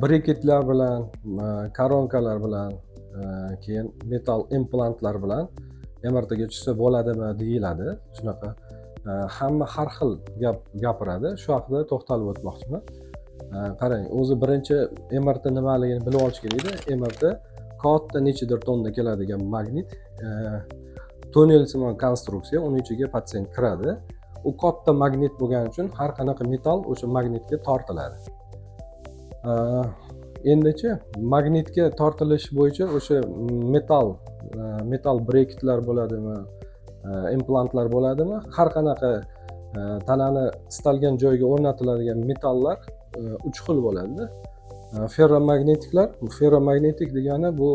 briketlar bilan, koronkalar bilan, keyin metal implantlar bilan MRTga tushsa bo'ladimi deyiladi. Shunaqa hamma har xil gapiradi. Shu haqida to'xtalib o'tmoqchiman. Qarang, o'zi birinchi MRT nimaligini bilib olish kerak edi. MRT katta nechadir tonna keladigan magnit, tunnelsimon konstruksiya, uning ichiga patsient kiradi. U katta magnit bo'lgani uchun har qanaqa metal o'sha magnitga tortiladi. Endichi magnitga tortilish bo'yicha o'sha metal breketlar bo'ladimi, implantlar bo'ladimi, har qanaqa tanani istalgan joyga o'rnatiladigan metallar 3 xil bo'ladi. Ferromagnetik degani bu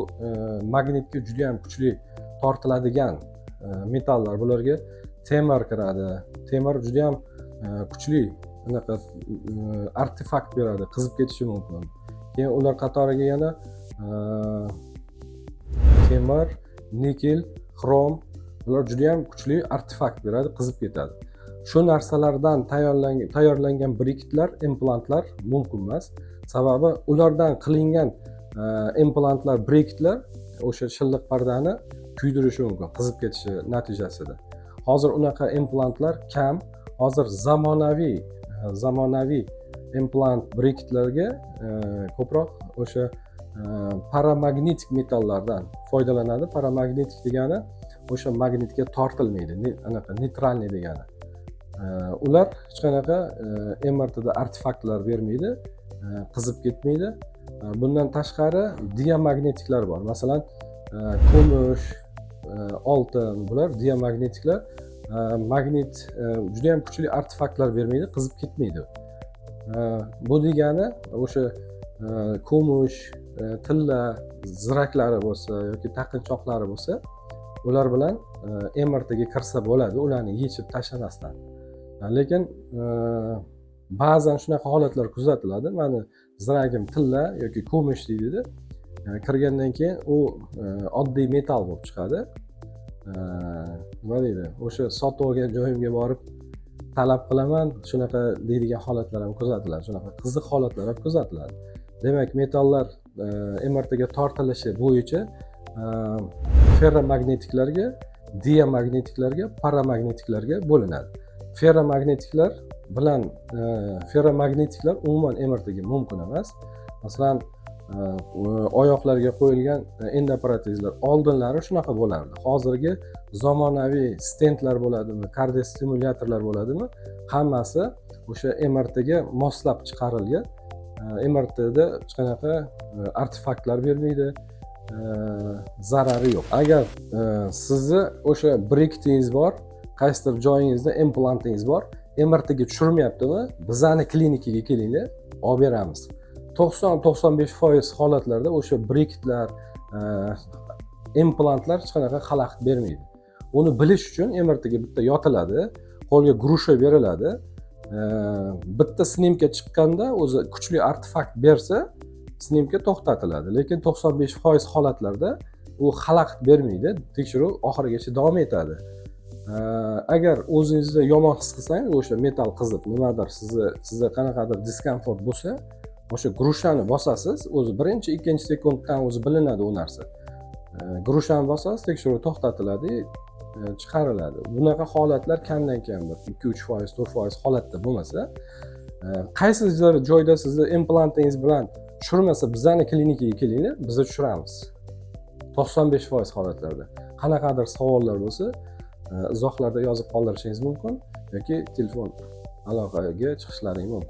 magnitga juda ham kuchli tortiladigan metallar. Bularga temir kiradi. Temir juda ham kuchli unaqa artefakt beradi, qizib ketishi mumkin. Keyin ular qatoriga yana temir, nikel, xrom, bular juda ham kuchli artefakt beradi, qizib ketadi. Shu narsalardan tayyorlangan briketlar, implantlar mumkin emas. Sababi ulardan qilingan implantlar, briketlar o'sha shilliq pardani kuydirishi mumkin, qizib ketishi natijasida. Hozir unaqa implantlar kam. Hozir zamonaviy implant briketlarga ko'proq o'sha paramagnetik metallardan foydalanadi. Paramagnetik degani o'sha magnitga tortilmaydi, anaqa neytralniy degani. Ular hech qanaqa MRTda artefaktlar bermaydi, qizib ketmaydi. Bundan tashqari diamagnetiklar bor. Masalan, kumush, oltin, bular diamagnetiklar. Magnit juda ham kuchli artefaktlar bermaydi, qizib ketmaydi. Bu degani o'sha kumush, tilla ziraklari bo'lsa yoki taqinchoqlari bo'lsa, ular bilan MRTga kirsa bo'ladi, ularni yechib tashlamasdan. Lekin ba'zan shunaqa holatlar kuzatiladi. Mani ziragim tilla yoki kumush deydi. Kirgandan keyin u oddiy metal bo'lib chiqadi. Nima deydi? O'sha sotib olgan joyimga borib talab qilaman, shunaqa deydigan holatlar ham kuzatiladi. Shunaqa qiziq holatlar ham kuzatiladi. Demak, metallar MRTga tortilishi bo'yicha ferromagnetiklarga, diamagnetiklarga, paramagnetiklarga bo'linadi. Ferromagnetiklar umuman MRTga mumkin emas. Masalan, oyoqlarga qo'yilgan endoprotezlar oldinlari shunaqa bo'lardi. Hozirgi zamonaviy stentlar bo'ladimi, kardiostimulyatorlar bo'ladimi, hammasi o'sha MRTga moslab chiqarilgan. MRTda hech qanaqa artefaktlar bermaydi, zarari yo'q. Agar sizni o'sha briketingiz bor, qaysidir joyingizda implantingiz bor, MRTga tushirmayaptimi, bizani klinikaga kelinglar, olib beramiz. 90-95% holatlarda o'sha briketlar, implantlar hech qanaqa xalaqit bermaydi. Uni bilish uchun MRTga bitta yotiladi, qo'lga grusha beriladi. Bitta snimka chiqqanda o'zi kuchli artefakt bersa, snimka to'xtatiladi. Lekin 95% holatlarda u xalaqit bermaydi, tekshiruv oxirigacha davom etadi. Agar o'zingizni yomon his qilsangiz, o'sha metal qizib, nimadir sizda qanaqadir diskomfort bo'lsa, o'sha grushani bosasiz, o'zi birinchi, ikkinchi sekunddan o'zi bilinadi u narsa. Grushani bosasiz, tekshiruv to'xtatiladi, chiqariladi. Bunaqa holatlar kamdan kam 2-3%, 4% holatda bo'lmasa, qaysi joyda sizni implantingiz bilan tushirmasa, bizani klinikaga kelinglar, biz tushiramiz. 95% holatlarda. Qanaqadir savollar bo'lsa, izohlarda yozib qoldirishingiz mumkin yoki telefon aloqaga chiqishlaring mumkin.